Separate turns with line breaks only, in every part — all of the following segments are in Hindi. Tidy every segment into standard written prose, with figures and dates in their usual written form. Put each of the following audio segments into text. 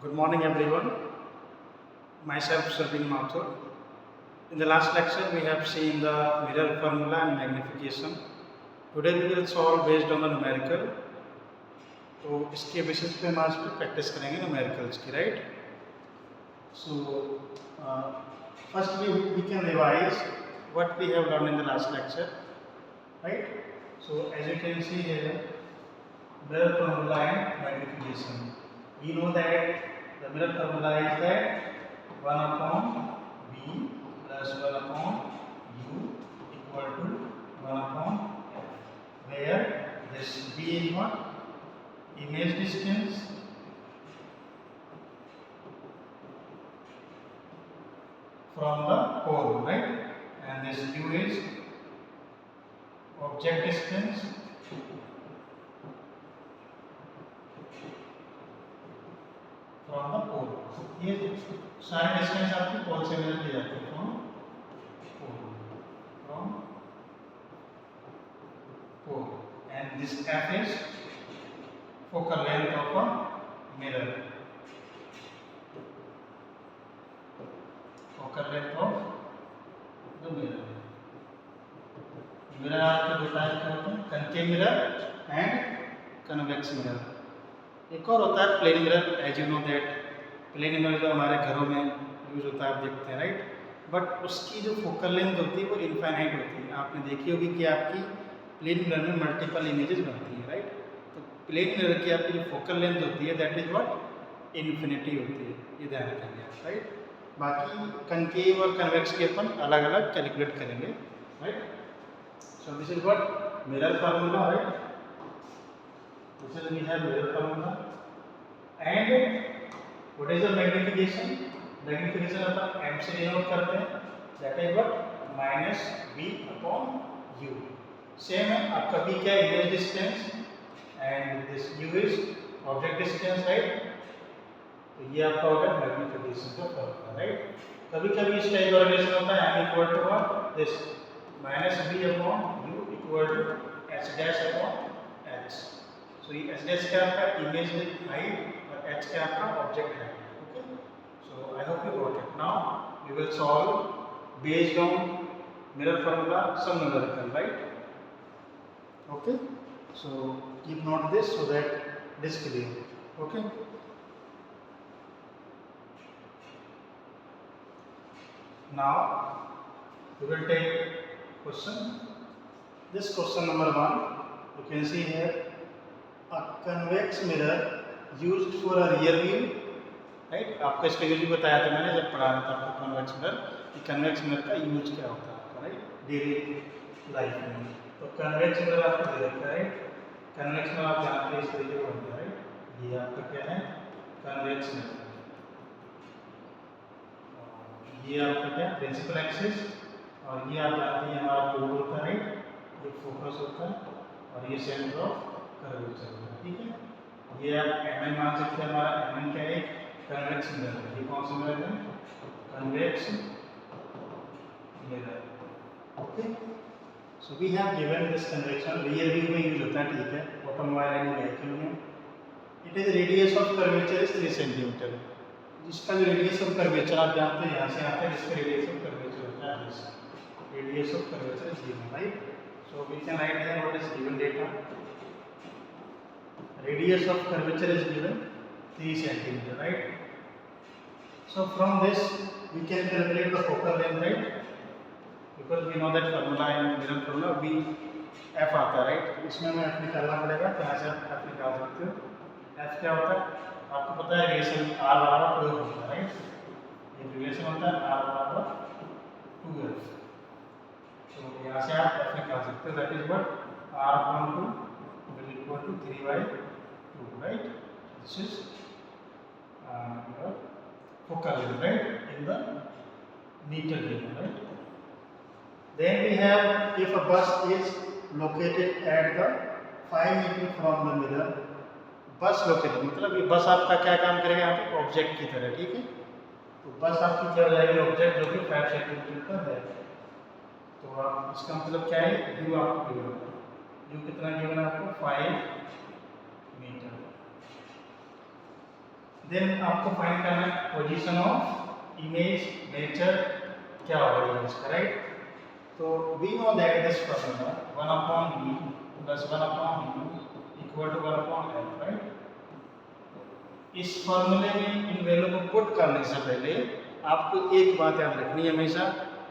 Good morning, everyone. Myself, Sarbin Mathur. In the last lecture, we have seen the mirror formula and magnification. Today, we will solve based on the numerical. तो इसके बेसिस पे हम आज पे प्रैक्टिस करेंगे न्यूमेरिकल्स की, right? So, first we can revise what we have learned in the last lecture, right? So, as you can see here, mirror formula and magnification. We know that the mirror formula is that 1 upon V plus 1 upon U equal to 1 upon F, where this V is what? Image distance from the pole, right? And this U is object distance from the pole. ये सारे डिस्टेंस आपकी पोल से मेजर किए जाते हैं from pole, and this F is focal length of a mirror. Focal length of the mirror. Mirror आपके दो टाइप के होते हैं, concave mirror and convex mirror. एक और होता है plane mirror. As you know that plane mirror जो हमारे घरों में यूज होता है, आप देखते हैं, राइट? बट उसकी जो फोकल लेंथ होती है वो इनफाइनाइट होती है. आपने देखी होगी कि आपकी प्लेन मिरर में मल्टीपल इमेजेस बनती हैं, राइट? तो प्लेन मिरर की आपकी जो फोकल लेंथ होती है दैट इज व्हाट इन्फिनिटी होती है. ये ध्यान रखेंगे, राइट? बाकी कनकेव और कन्वेक्स के अपन अलग अलग कैलकुलेट करेंगे, right? So this is what mirror formula, right? This is we have mirror formula. And what is the magnification? Magnification upon m से denote करते हैं. That is what minus v upon u. Same है आपका v क्या है? Image distance, and this u is object distance, right? तो ये आपका होगा magnification का फॉर्मूला, right? कभी कभी इस टाइप का रिलेशन होता है m equal to what? This minus v upon u equal to h dash upon h. So ये h dash क्या आपका इमेज हाइट और h क्या आपका ऑब्जेक्ट है. Okay, so I hope you got it. Now we will solve based on mirror formula some numerical, right? Okay, so keep note this so that it is clear. Okay, now we will take question. This question number 1, you can see here a convex mirror used for a rear view, right? आपको इसका यूज भी बताया था मैंने जब पढ़ा रहा था आपको कन्वेक्स मिरर कि कन्वेक्स मिरर का यूज क्या होता है, राइट? डेली लाइफ में. तो कन्वेक्स मिरर आपको दे रखा है. कन्वेक्स मिरर आप जानते हैं इस तरीके का बनता है, राइट? ये आपका क्या है? Convex mirror. ये आपका क्या? Principal axis. और ये आप जानते हैं हमारा पोल होता है, राइट? ये फोकस होता है और ये सेंटर ऑफ कर्वेचर होता है, ठीक है? ये आप एमएन मान सकते हैं. हमारा एमएन क्या है? कन्वेक्स मिरर है. ये कौन सा मिरर है? Convex mirror. Okay, so we have given this convection. Rear view में यूज होता है, ठीक है? ऑटोमोबाइल एंड व्हीकल में. It is radius of curvature is 3 centimetre. जिसका जो रेडियस ऑफ कर्वेचर आप जानते हैं यहाँ से आता है, जिसका रेडियस ऑफ कर्वेचर होता है this. Radius of curvature is given, right? So we can write here what is given data. Radius of curvature is given 3 centimeter, right? So from this we can calculate the focal length, right? Because we know that formula in mirror formula v f आता है, right? इसमें हमें f निकालना पड़ेगा. तो यहाँ से आप f निकाल सकते हो. f क्या होता है आपको पता है? रिलेशन r बराबर 2 होता है, राइट? ये रिलेशन होता है r बराबर 2f. तो यहाँ से आप f निकाल सकते हो. That is what r upon 2 will equal to 3/2, right? This is your focal length, right? In the meter region, right? Then we have if a bus is located at the 5 meter from the mirror. बस लोकेटेड मतलब ये बस आपका क्या काम करेगा यहाँ पे? ऑब्जेक्ट की तरह, ठीक है? तो बस आपकी क्या हो जाएगी? ऑब्जेक्ट जो कि 5 सेंटीमीटर पर है. तो आप इसका मतलब क्या है? यू आपको गिवन है. यू कितना गिवन है आपको? 5 मीटर. देन आपको फाइंड करना है पोजीशन ऑफ इमेज नेचर क्या होगा इमेज का, राइट। तो we know that this formula 1 upon v plus 1 upon u equal to 1 अपॉन f, राइट। इस फॉर्मूले में इन वैल्यू को पुट करने से पहले आपको एक बात याद रखनी है हमेशा,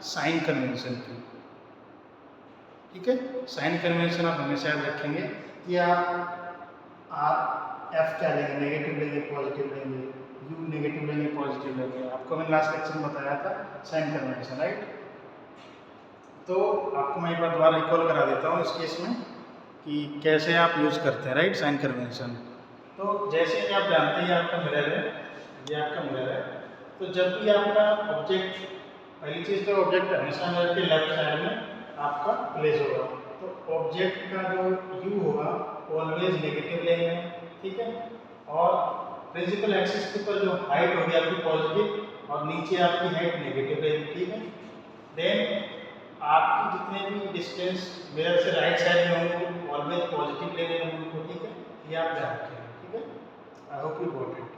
साइन कन्वेंशन की, ठीक है। साइन कन्वेंशन आप हमेशा याद रखेंगे कि आप एफ क्या लेंगे, नेगेटिव लेंगे पॉजिटिव लेंगे, यू नेगेटिव लेंगे पॉजिटिव लेंगे। आपको मैंने लास्ट लेक्चर में बताया था साइन कन्वेंशन, राइट। तो आपको मैं एक बार दोबारा रिकॉल करा देता हूँ इस केस में कि कैसे आप यूज़ करते हैं, राइट, साइन कन्वेंशन। तो जैसे कि आप जानते हैं आपका मिरर है, ये आपका मिरर है। तो जब भी आपका ऑब्जेक्ट, पहली चीज़ तो ऑब्जेक्ट हमेशा मिरर के लेफ्ट साइड में आपका प्लेस होगा। तो ऑब्जेक्ट का जो यू होगा ऑलवेज नेगेटिव लेंगे, ठीक है। और प्रिंसिपल एक्सिस के ऊपर जो हाइट होगी आपकी पॉजिटिव और नीचे आपकी हाइट नेगेटिव रहेगी, ठीक है। देन आपकी जितने भी डिस्टेंस मिरर से राइट साइड में होंगे ऑलवेज पॉजिटिव लेने हैं उनको, ठीक है। ये आप ध्यान रखें, ठीक है। I hope you got it.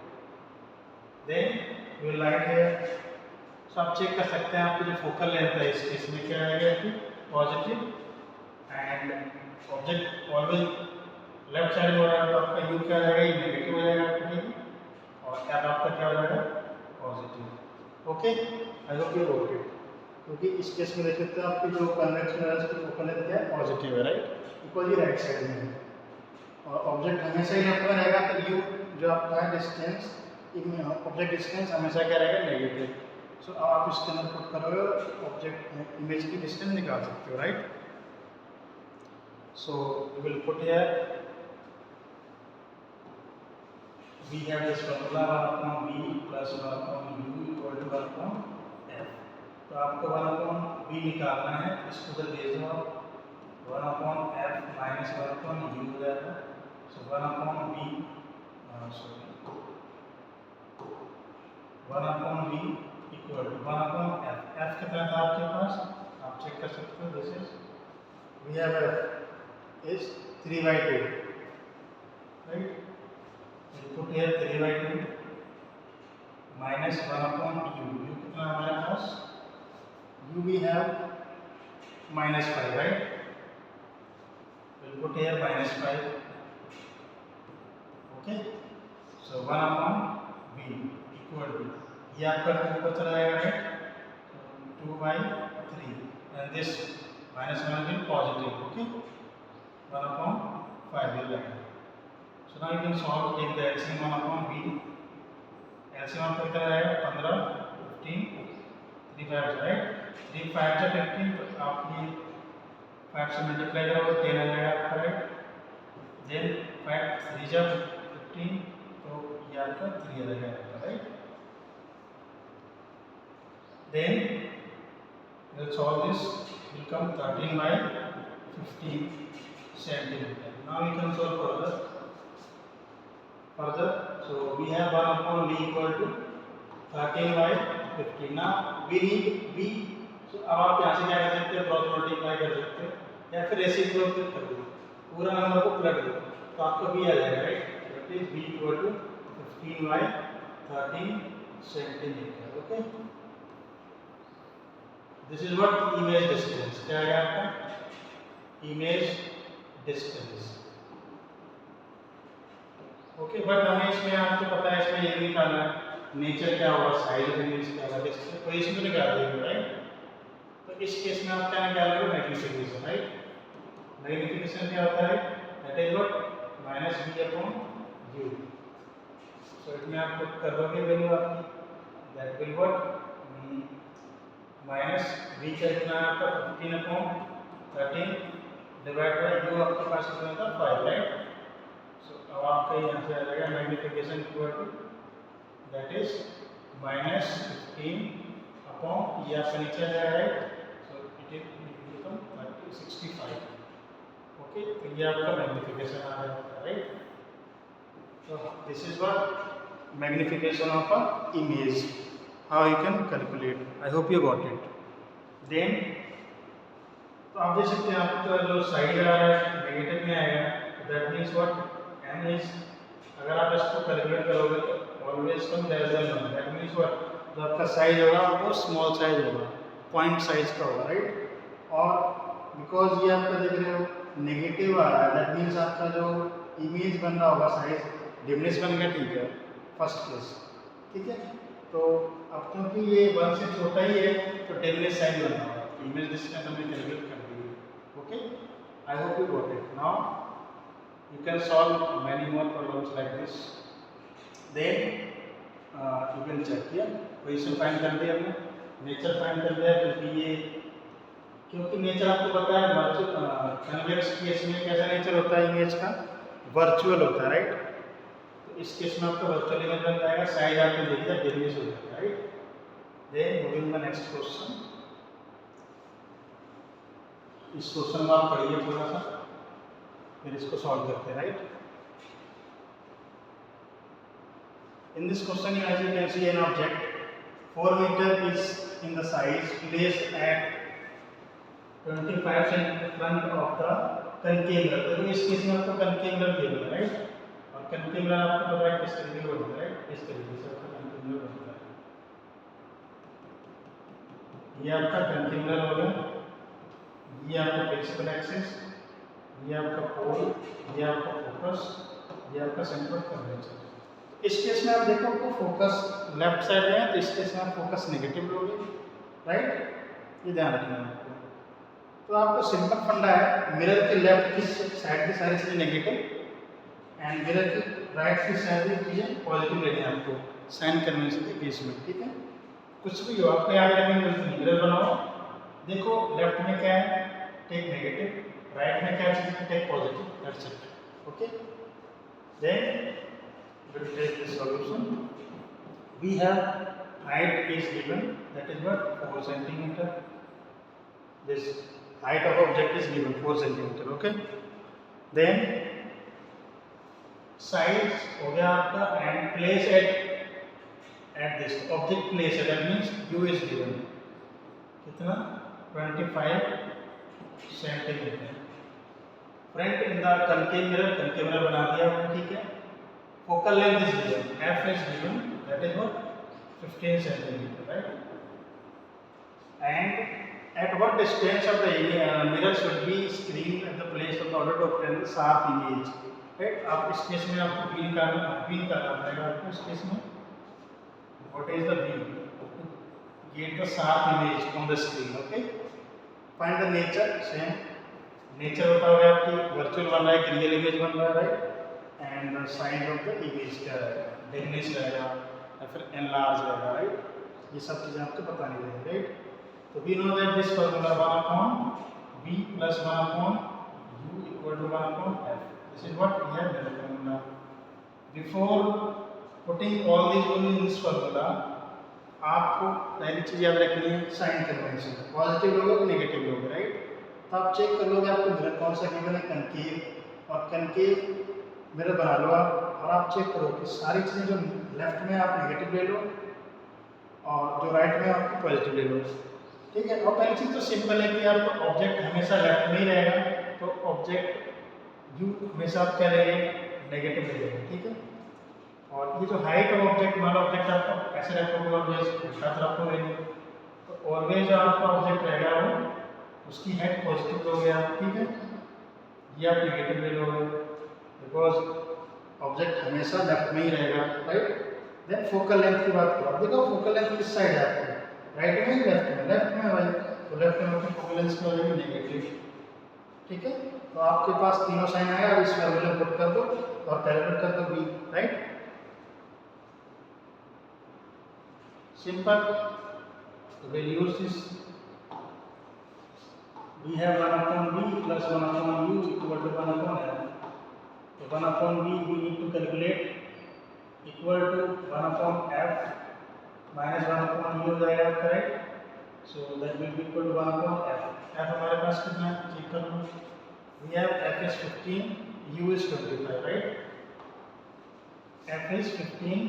Then you light है, सो आप चेक कर सकते हैं आपकी जो फोकल लेंथ है इस केस में क्या आएगा कि positive, and object always left side में हो रहा है तो आपका यू क्या हो जाएगा, ये नेगेटिव हो जाएगा आपकी, और क्या आपका क्या हो जाएगा positive, okay. I hope you got it. क्योंकि इस केस में देख सकते हैं आपकी जो कन्वेक्स मिरर्स की फोकल लेंथ क्या है पॉजिटिव है, राइट, बिकॉज ये राइट साइड में है और ऑब्जेक्ट हमेशा ही लेफ्ट में रहेगा। तो यू जो आपका है डिस्टेंस, ऑब्जेक्ट डिस्टेंस हमेशा क्या रहेगा नेगेटिव। सो अब आप इसके अंदर पुट करोगे ऑब्जेक्ट इमेज की डिस्टेंस निकाल सकते हो, right. So you will put here we have this formula 1 upon v plus 1 upon u equal to 1 upon f। तो आपको 1 upon v निकालना है, इसको उधर भेज दो आप, 1 upon f minus 1 upon u हो जाएगा। So 1 upon v, sorry 1 upon v equal to 1 upon f। f कितना था आपके पास, आप चेक कर सकते हो। This is we have f is 3/2, right. put here 3/2 minus 1 upon u। u कितना हमारे पास, u we have -5, right। we'll put here -5, okay। so 1 upon v equal to, ये आपका 2 को चला जाएगा, right, 2/3 and this -1 will be positive, okay। 1 upon 5 will be, so now you can solve, take the LCM 1 upon v, LCM आपका कितना आएगा 15, 15, 3 5 राइट, 3 5 से 15, तो आप ये 5 से मल्टीप्लाई करोगे 10 आ जाएगा आपका, राइट। देन 5 3 जब 15, तो ये आपका 3 आ जाएगा, right. Then we'll solve this, will come 13/15 centimeter। now we can solve further, so we have 1 upon v equal to 13/15। now we need v, so अब आप यहाँ से क्या कर सकते हैं, क्रॉस मल्टीप्लाई कर सकते हैं या फिर रेसिप्रोकेट कर दो, पूरा नंबर को पलट दो तो आपको v आ जाएगा, right. That is v equal to 15/13 centimetre, okay. This is what image distance, क्या है आपका इमेज डिस्टेंस, ओके। बट हमें इसमें आपको पता है इसमें ये भी निकालना है नेचर क्या होगा, साइज ऑफ इमेज क्या होगा, डिस्टेंस पोजीशन तो निकाल देंगे, राइट। तो इस केस में आप क्या निकालोगे, मैग्नीफिकेशन, राइट। मैग्नीफिकेशन क्या होता है, that is what -v upon u। सो इसमें आप पुट कर दोगे वैल्यू आपकी, दैट विल व्हाट -v का कितना है आपका 15/13 डिवाइड बाय u आपके पास कितना था 5, राइट। अब आपका यहाँ से आ जाएगा magnification equal to that is -15 upon, ये आपका नीचे आ जाएगा, right. So it is become 65, okay. तो ये आपका मैग्नीफिकेशन आ जाएगा, राइट। तो this is what magnification of a image, how you can calculate. I hope you got it. Then तो आप देख सकते हैं आपका जो साइड आ रहा है नेगेटिव में आएगा, that means what m is अगर आप इसको कैलकुलेट करोगे तो always come less than 1, that means what, जो आपका साइज होगा वो स्मॉल साइज होगा, पॉइंट साइज का होगा, राइट। और बिकॉज ये आपका देख रहे हो नेगेटिव आ रहा है, दैट मीन्स आपका जो इमेज बन रहा होगा साइज डिमिनिश बन गया, ठीक है, फर्स्ट केस, ठीक है। तो अब क्योंकि ये 1 से छोटा ही है तो डिमिनिश साइज बन रहा होगा, इमेज डिस्टेंस हमने कैलकुलेट कर दी है, okay. I hope you got it. Now you can solve many more problems like this, then you can check, yeah, position find कर दिया हमने, नेचर फाइंड कर दिया, क्योंकि नेचर आपको पता है वर्चुअल कन्वेक्स केस में कैसा नेचर होता है इमेज का, वर्चुअल होता है, राइट। तो इस केस में आपका वर्चुअल इमेज बन जाएगा, साइज आपको देखिए डिमिनिश हो जाएगा, right. Then moving the next question, इस क्वेश्चन में आप पढ़िए थोड़ा सा, फिर इसको सॉल्व करते हैं, right. In this question as you can see an object 4 metre is in the size placed at 25 centimetre front of the concave mirror. देखो इस केस में आपको कनकेव मिरर गिवन है, राइट, और कनकेव मिरर आपको पता है किस तरीके का होता है, राइट, इस तरीके से आपका कनकेव मिरर बनता है। ये आपका कनकेव मिरर हो गया, ये आपका प्रिंसिपल एक्सिस, ये आपका पोल, ये आपका फोकस, ये आपका सेंटर ऑफ कर्वेचर। इस केस में आप देखो आपको फोकस लेफ्ट साइड में है, तो इस केस में आप फोकस नेगेटिव लोगे, राइट, ये ध्यान रखना है आपको। तो आपको सिंपल फंडा है, मिरर के लेफ्ट की साइड की सारी चीजें नेगेटिव एंड मिरर की राइट की साइड की चीजें पॉजिटिव लेनी है आपको साइन कन्वेंशन के केस में, ठीक है। कुछ भी हो आपको याद रखने में, मिरर बनाओ, देखो लेफ्ट में क्या है, टेक नेगेटिव, राइट में क्या चीज है, take positive, that's it, okay. Then we will take this solution. We have height is given, that is what, 4 centimeter. This height of object is given 4 centimeter, okay. Then size हो गया आपका, and place at this object place, that means u is given, कितना, 25 centimetre. Front in the concave mirror बना दिया हमने, ठीक है। Focal length is given, f is given, that is what, 15 centimeter, right? And at what distance of the mirror should be screened at the place of the order to obtain the sharp image, right? आप इस केस में आपको पिन करना पड़ेगा आपको इस केस में, what is the V, get the sharp image on the screen, okay? Find the nature, same, nature होता है आपकी वर्चुअल बन रहा है कि रियल इमेज बन रहा है, right. And the size of the image क्या रहेगा, डिमिनिश रहेगा या फिर एनलार्ज रहेगा, राइट। ये सब चीज़ें आपको बतानी रहेगी, राइट। तो we know that this formula 1/v + 1/u = 1/f, this is what we have that formula. Before putting all this value in this formula, आपको पहली चीज़ याद रखनी है साइन कन्वेंशन, पॉजिटिव लोगे कि नेगेटिव लोगे, राइट। तो आप चेक कर लोगे आपको मिरर कौन सा गिवन है, कनकेव, और कनकेव मिरर बना लो आप, और आप चेक करो कि सारी चीज़ें जो लेफ्ट में आप नेगेटिव ले लो और जो राइट में आपको पॉजिटिव ले लो, ठीक है। और पहली चीज़ तो सिंपल है कि आपको ऑब्जेक्ट हमेशा लेफ्ट में ही रहेगा, तो ऑब्जेक्ट यू हमेशा आप क्या लेंगे, नेगेटिव ले लेंगे, ठीक है। और ये जो हाइट ऑफ ऑब्जेक्ट, मान लो ऑब्जेक्ट आपको ऐसे रखोगे ऑलवेज उल्टा तरफ को लेंगे, तो ऑलवेज जो आपका ऑब्जेक्ट रहेगा वो उसकी हाइट पॉजिटिव लोगे आप, ठीक है। ये आप नेगेटिव ले लोगे बिकॉज ऑब्जेक्ट हमेशा लेफ्ट में ही रहेगा, राइट। देन फोकल लेंथ की बात करो, देखो फोकल लेंथ किस साइड है आपको, राइट में या लेफ्ट में, लेफ्ट में भाई, तो लेफ्ट में आपकी फोकल लेंथ की वैल्यू नेगेटिव, ठीक है। तो आपके पास तीनों साइन आया, अब इस फॉर्मूले में पुट कर दो और कैलकुलेट कर दो v, right, simple. we'll use this, we have 1/v plus 1/u equal to 1/f, so 1/v we need to calculate equal to 1/f minus 1/u हो जाएगा, correct. so that will be equal to 1/f, f हमारे पास कितना है चेक कर लो, we have f is 15, u is 25, right, f is 15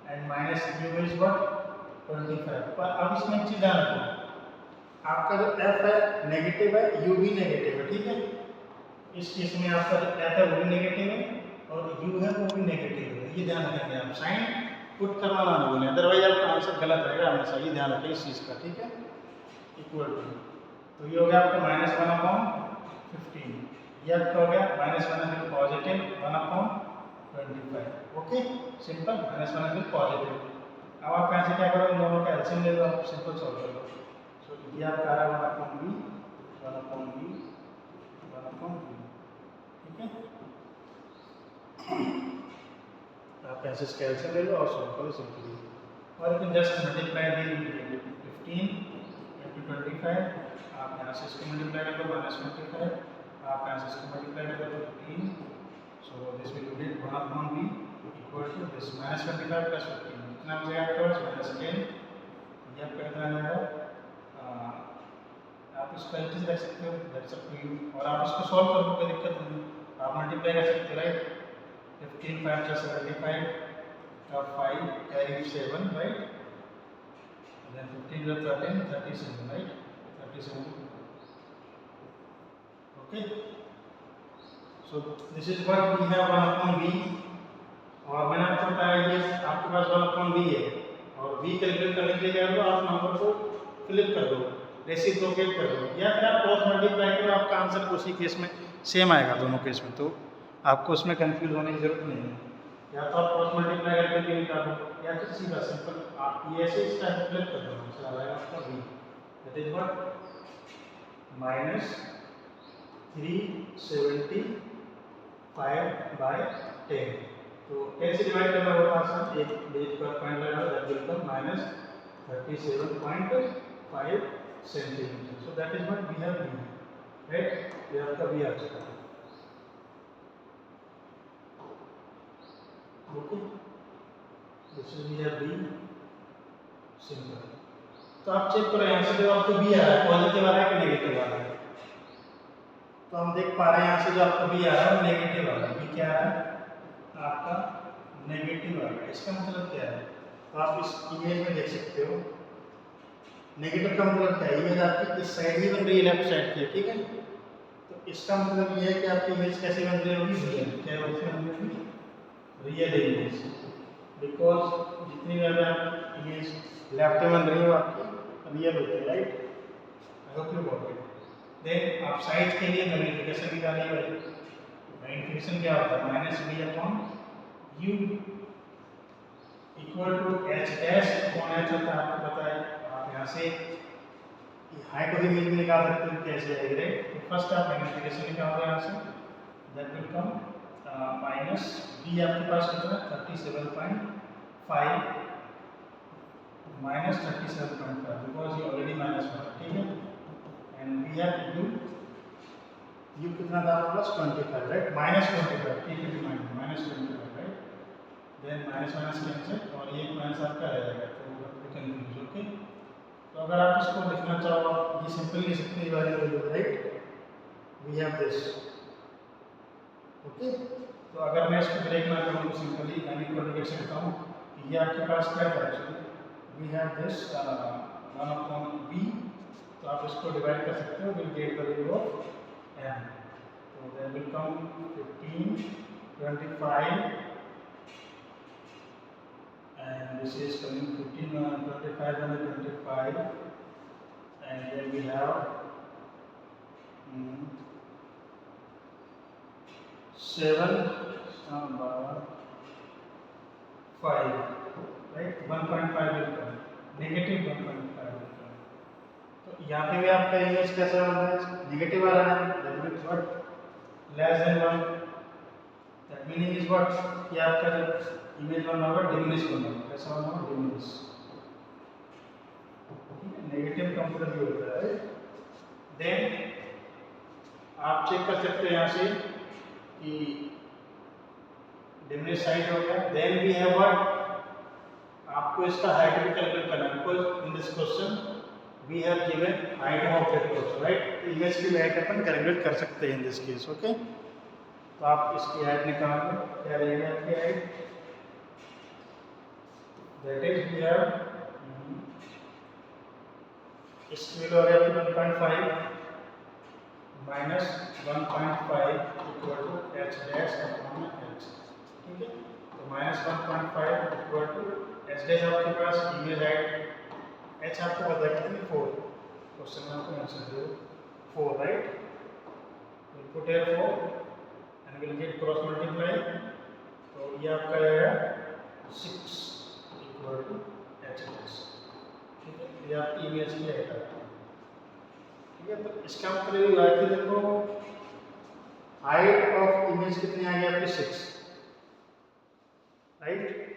and minus u is what, 25। पर अब इसमें एक चीज़ ध्यान रखो, आपका जो f है नेगेटिव है, u भी नेगेटिव है, ठीक है। इस केस में आपका जो f है वो भी नेगेटिव है और u है वो भी नेगेटिव है, ये ध्यान रखेंगे आप, साइन पुट करवाना ना बोलें, अदरवाइज आपका आंसर गलत रहेगा हमेशा, ये ध्यान रखें इस चीज़ का, ठीक है। इक्वल टू, तो ये हो गया आपका -1/15, ये आपका हो गया -1 पॉजिटिव 1/25, ओके सिंपल, -1 पॉजिटिव। अब आप यहाँ से क्या करो, इन दोनों का एलसीएम ले लो, आप सिंपल सॉल्व कर लो। सो ये आपका आ रहा है 1/b, 1/b, 1/b, ठीक है। आप ऐसे इसका एलसीएम ले लो और सॉल्व करो सिंपली, और यू कैन जस्ट मल्टीप्लाई दी 15 × 25, आप यहाँ से इसको मल्टीप्लाई कर दो -25, आप यहाँ से इसको मल्टीप्लाई कर दो 15, so this will be 1/b equal to this -25 + 15, कितना हो जाएगा आपके पास -10, ये आपका कितना आ जाएगा, आप इसको एल रख सकते हो, दैट्स अप टू यू, और आप इसको सॉल्व कर लो, कोई दिक्कत नहीं, आप मल्टीप्लाई कर सकते हो, right. 15 5 + 75, 5 carry 7, right, and then 15 + 13 37, right, 37, okay। So this is what we have 1/b, और मैंने आपको बताया ये आपके पास 1/b है, और b कैलकुलेट करने के लिए क्या करो, आप नंबर को फ्लिप कर दो, रेसिप्रोकेट कर दो, या फिर आप क्रॉस मल्टीप्लाई करो, आपका आंसर उसी केस में सेम आएगा दोनों केस में, तो आपको उसमें कंफ्यूज होने की जरूरत नहीं है। या तो आप क्रॉस मल्टीप्लाई करके भी निकालो, या फिर सीधा सिंपल आप ये ऐसे इसका फ्लिप कर दो, आंसर आ जाएगा आपका b, दैट इज व्हाट -375/10। तो कैसे डिवाइड करना होगा आंसर, एक बेस पर पॉइंट लगा that will come -37.5 centimetre, so that is what we have b, right, ये आपका b आ चुका है, okay. This is we have b, simple. तो आप चेक करो यहाँ से जो आपको b आ रहा है पॉजिटिव आ रहा है कि नेगेटिव आ रहा है, तो हम देख पा रहे हैं यहाँ से जो आपको b आ रहा है वो नेगेटिव आ रहा है, b क्या आ रहा है आपका नेगेटिव आ रहा है, इसका मतलब क्या है, तो आप इस इमेज में देख सकते हो, नेगेटिव का मतलब क्या है, इमेज आपकी इस साइड ही बन रही है, लेफ्ट साइड की, ठीक है। तो इसका मतलब ये है कि आपकी इमेज कैसे बन रही होगी, रियल, क्या वैसे बन रही होगी, रियल इमेज, बिकॉज जितनी ज़्यादा इमेज लेफ्ट में बन रही है वो आपकी रियल होती है, right. I hope you got it. Then आप साइड के लिए मैग्नीफिकेशन निकालिए भाई, मैग्नीफिकेशन क्या होता है, -b/u इक्वल टू h'/h होता है, आपको पता है। आप यहाँ से हाइट ऑफ इमेज भी निकाल सकते हो, कैसे आएगी, राइट। तो फर्स्ट आप मैग्नीफिकेशन निकाल दो यहाँ से, दैट विल कम -b आपके पास कितना 37.5 -37.5 बिकॉज ये ऑलरेडी -1, ठीक है। एंड वी हैव u कितना था आपके पास 25, राइट, -25, ठीक है, -25, राइट। देन माइनस कैंसिल, और ये माइनस आपका रह जाएगा, तो वी कैन यूज, ओके। तो अगर आप इसको लिखना चाहो, ये सिंपल लिख सकते हैं, वाली value, right, we have this, okay. तो अगर मैं इसको ब्रेक ना करूँ तो सिंपली मैं इक्वल लिख सकता हूँ, ये आपके पास क्या था actually, we have this 1/b, तो आप इसको डिवाइड कर सकते हो, will get the value of m, तो there will come 15 25 and this is coming 15 25 and 25, and here we have 7/5, right, 1.5 will come, negative 1.5 will come। तो यहाँ पे भी आपका इमेज कैसा बन रहा है, नेगेटिव आ रहा है, that means what, less than 1, that meaning is what, कि आपका जो इमेज बन रहा होगा डिमिनिश बन रहा होगा, कैसा बन रहा होगा, डिमिनिश, नेगेटिव कंप्यूटर भी होता है। देन आप चेक कर सकते हैं यहाँ से कि डिमिनिश साइड हो गया। देन वी हैव व्हाट, आपको इसका हाइट भी कैलकुलेट करना है, because in this question we have given height of object also, right. तो इमेज की हाइट अपन कैलकुलेट कर सकते हैं इन दिस केस, ओके। तो आप इसकी हाइट निकाल लो, क्या रहेगी आपकी height, that is we have, इसकी वैल्यू आ रही है 1.5 -1.5 equal to h' upon h, ठीक है। तो -1.5 इक्वल टू एच डैश आपके पास इमेज हाइट एच आपको पता है कितनी 4, क्वेश्चन में आपको answer they 4 right, will put here 4 and will get cross multiply, तो ये आपका आएगा 6 इक्वल टू एच डैश, ठीक है। ये आपकी इमेज की हाइट है, ठीक है। तो इसका मतलब ये है कि देखो हाइट ऑफ इमेज कितनी आ गई आपकी 6 राइट,